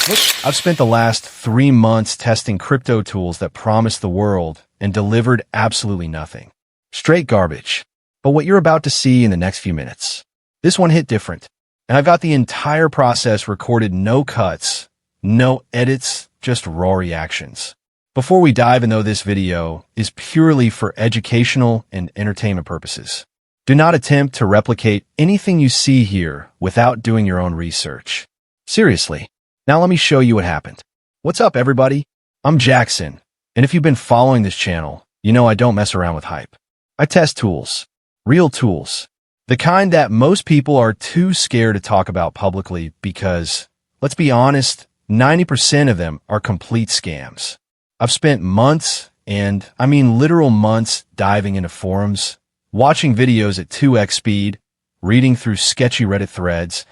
Look, I've spent the last 3 months testing crypto tools that promised the world and delivered absolutely nothing. Straight garbage. But what you're about to see in the next few minutes, this one hit different. And I've got the entire process recorded, no cuts, no edits, just raw reactions. Before we dive in though, this video is purely for educational and entertainment purposes. Do not attempt to replicate anything you see here without doing your own research. Seriously. Now let me show you what happened. What's up, everybody? I'm Jackson, and if you've been following this channel, you know I don't mess around with hype. I test tools, real tools, the kind that most people are too scared to talk about publicly because, let's be honest, 90% of them are complete scams. I've spent months, and I mean literal months, diving into forums, watching videos at 2x speed, reading through sketchy Reddit threads,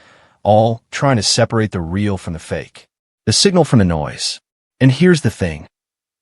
all trying to separate the real from the fake, the signal from the noise. And here's the thing.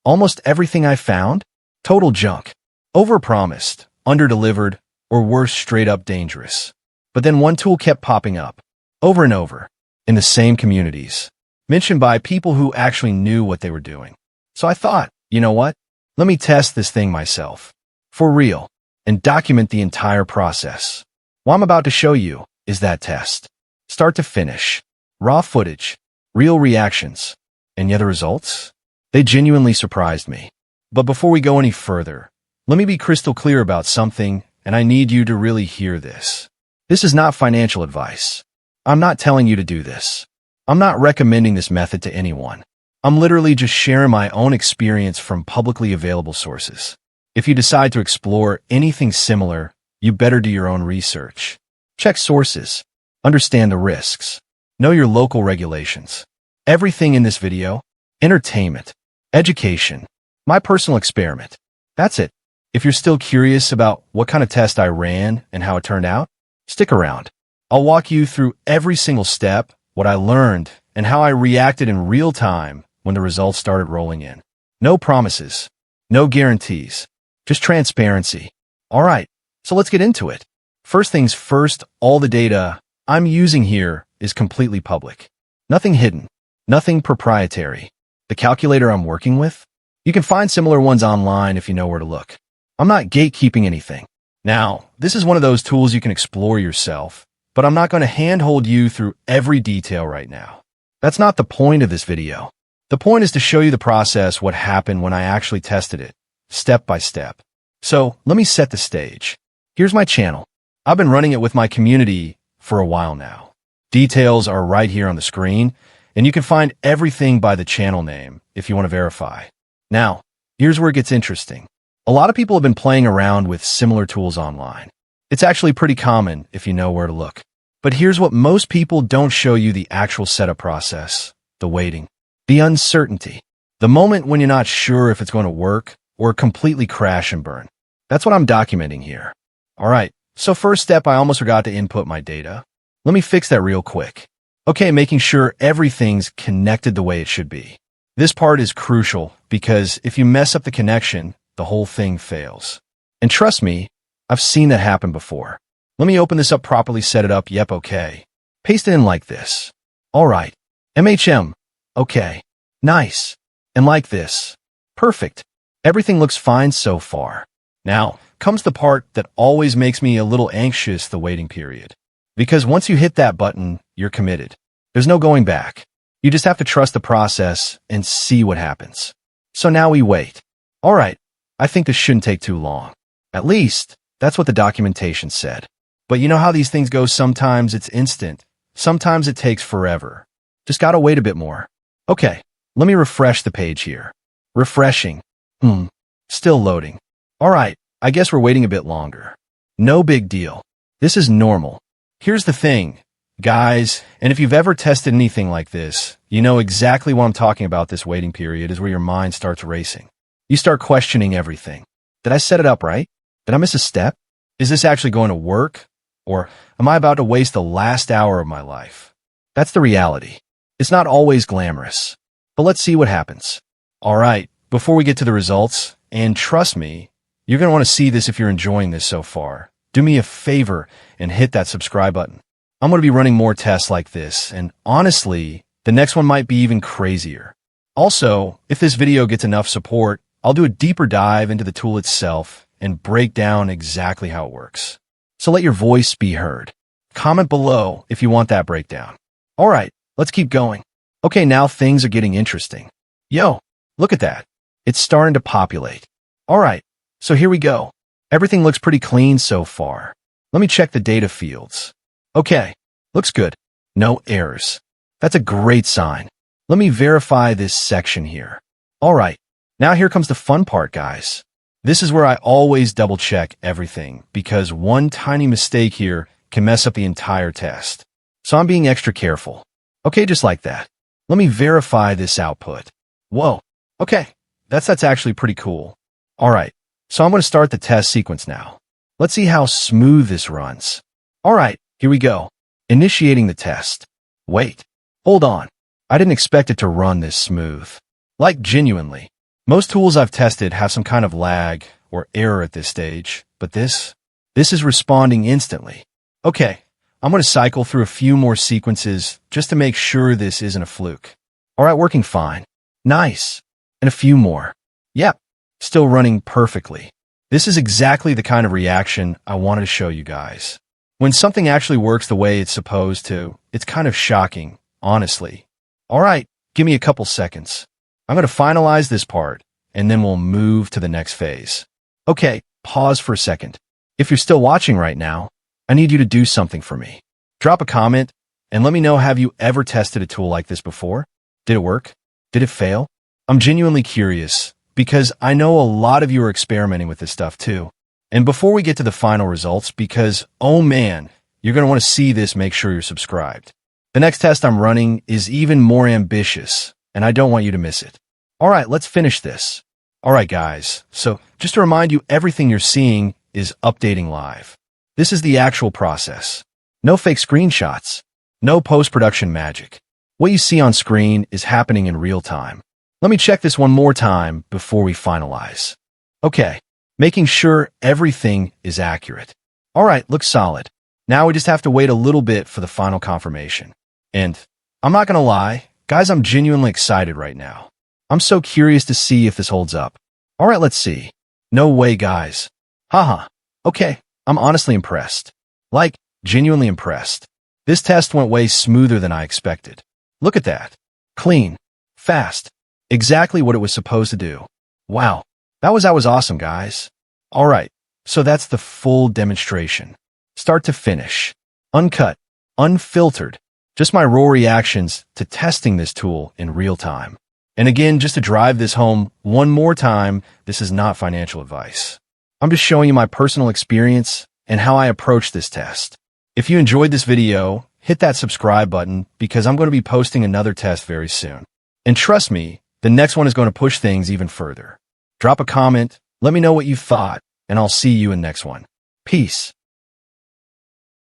Almost everything I found, total junk. Overpromised, underdelivered, or worse, straight up dangerous. But then one tool kept popping up, over and over, in the same communities, mentioned by people who actually knew what they were doing. So I thought, you know what? Let me test this thing myself, for real, and document the entire process. What I'm about to show you is that test. Start to finish, raw footage, real reactions, and yeah, the results? They genuinely surprised me. But before we go any further, let me be crystal clear about something, and I need you to really hear this. This is not financial advice. I'm not telling you to do this. I'm not recommending this method to anyone. I'm literally just sharing my own experience from publicly available sources. If you decide to explore anything similar, you better do your own research. Check sources. Understand the risks. Know your local regulations. Everything in this video, entertainment, education, my personal experiment. That's it. If you're still curious about what kind of test I ran and how it turned out, stick around. I'll walk you through every single step, what I learned, and how I reacted in real time when the results started rolling in. No promises, no guarantees, just transparency. All right, so let's get into it. First things first, all the data I'm using here is completely public. Nothing hidden, nothing proprietary. The calculator I'm working with, you can find similar ones online if you know where to look. I'm not gatekeeping anything. Now, this is one of those tools you can explore yourself, but I'm not going to handhold you through every detail right now. That's not the point of this video. The point is to show you the process, what happened when I actually tested it, step by step. So let me set the stage. Here's my channel. I've been running it with my community for a while now. Details are right here on the screen, and you can find everything by the channel name if you want to verify. Now, here's where it gets interesting. A lot of people have been playing around with similar tools online. It's actually pretty common if you know where to look. But here's what most people don't show you: the actual setup process, the waiting, the uncertainty, the moment when you're not sure if it's going to work or completely crash and burn. That's what I'm documenting here. All right. So first step, I almost forgot to input my data. Let me fix that real quick. Okay, making sure everything's connected the way it should be. This part is crucial because if you mess up the connection, the whole thing fails. And trust me, I've seen that happen before. Let me open this up properly, set it up. Yep, okay. Paste it in like this. All right. MHM. Okay. Nice. And like this. Perfect. Everything looks fine so far. Now comes the part that always makes me a little anxious, the waiting period. Because once you hit that button, you're committed. There's no going back. You just have to trust the process and see what happens. So now we wait. All right, I think this shouldn't take too long. At least, that's what the documentation said. But you know how these things go, sometimes it's instant, sometimes it takes forever. Just gotta wait a bit more. Okay, let me refresh the page here. Refreshing. Still loading. All right, I guess we're waiting a bit longer. No big deal. This is normal. Here's the thing, guys, and if you've ever tested anything like this, you know exactly what I'm talking about. This waiting period is where your mind starts racing. You start questioning everything. Did I set it up right? Did I miss a step? Is this actually going to work? Or am I about to waste the last hour of my life? That's the reality. It's not always glamorous. But let's see what happens. All right, before we get to the results, and trust me, you're going to want to see this if you're enjoying this so far. Do me a favor and hit that subscribe button. I'm going to be running more tests like this, and honestly, The next one might be even crazier. Also, if this video gets enough support, I'll do a deeper dive into the tool itself and break down exactly how it works. So let your voice be heard. Comment below if you want that breakdown. All right, let's keep going. Okay, now things are getting interesting. Yo, look at that. It's starting to populate. All right, so here we go. Everything looks pretty clean so far. Let me check the data fields. Okay, looks good. No errors. That's a great sign. Let me verify this section here. All right, now here comes the fun part, guys. This is where I always double check everything because one tiny mistake here can mess up the entire test. So I'm being extra careful. Okay, just like that. Let me verify this output. Whoa, okay, that's actually pretty cool. All right, so I'm going to start the test sequence now. Let's see how smooth this runs. All right, here we go. Initiating the test. Wait, hold on. I didn't expect it to run this smooth. Like, genuinely. Most tools I've tested have some kind of lag or error at this stage, but this is responding instantly. Okay, I'm going to cycle through a few more sequences just to make sure this isn't a fluke. All right, working fine. Nice. And a few more. Yep, still running perfectly. This is exactly the kind of reaction I wanted to show you guys. When something actually works the way it's supposed to, it's kind of shocking, honestly. All right, give me a couple seconds. I'm going to finalize this part, and then we'll move to the next phase. Okay, pause for a second. If you're still watching right now, I need you to do something for me. Drop a comment, and let me know, have you ever tested a tool like this before? Did it work? Did it fail? I'm genuinely curious, because I know a lot of you are experimenting with this stuff too. And before we get to the final results, because, oh man, you're going to want to see this, make sure you're subscribed. The next test I'm running is even more ambitious, and I don't want you to miss it. All right, let's finish this. All right, guys, so just to remind you, everything you're seeing is updating live. This is the actual process. No fake screenshots. No post-production magic. What you see on screen is happening in real time. Let me check this one more time before we finalize. Okay, making sure everything is accurate. All right, looks solid. Now we just have to wait a little bit for the final confirmation. And I'm not going to lie, guys, I'm genuinely excited right now. I'm so curious to see if this holds up. All right, let's see. No way, guys. Haha. Okay, I'm honestly impressed. Like, genuinely impressed. This test went way smoother than I expected. Look at that. Clean. Fast. Exactly what it was supposed to do. Wow. That was awesome, guys. All right, so that's the full demonstration. Start to finish. Uncut. Unfiltered. Just my raw reactions to testing this tool in real time. And again, just to drive this home one more time, this is not financial advice. I'm just showing you my personal experience and how I approach this test. If you enjoyed this video, hit that subscribe button because I'm going to be posting another test very soon. And trust me, the next one is going to push things even further. Drop a comment, let me know what you thought, and I'll see you in the next one. Peace.